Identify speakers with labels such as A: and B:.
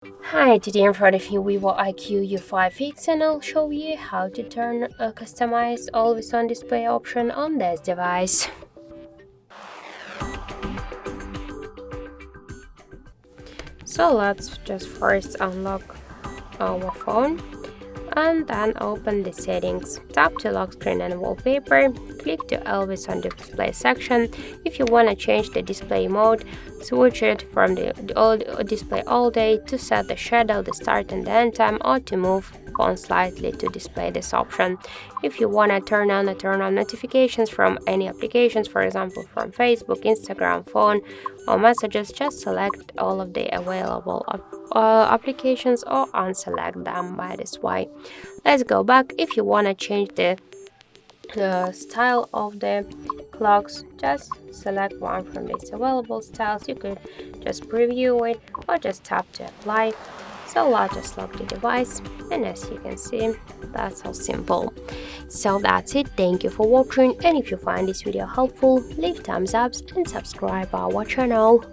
A: Hi, today in front of you VIVO IQOO U5X and I'll show you how to turn a customized always on display option on this device. So let's just first unlock our phone and then open the settings. Tap to lock screen and wallpaper, click to always on display section. If you want to change the display mode, switch it from the display all day to set the shadow, the start and the end time, or to move phone slightly to display this option. If you want to turn on notifications from any applications, for example from Facebook, Instagram, phone or messages, just select all of the available applications or unselect them by this way. Let's go back. If you want to change the style of the clocks, just select one from these available styles. You could just preview it or just tap to apply. So I'll just lock the device, and as you can see, that's how simple. So that's it. Thank you for watching, and if you find this video helpful, leave thumbs up and subscribe our channel.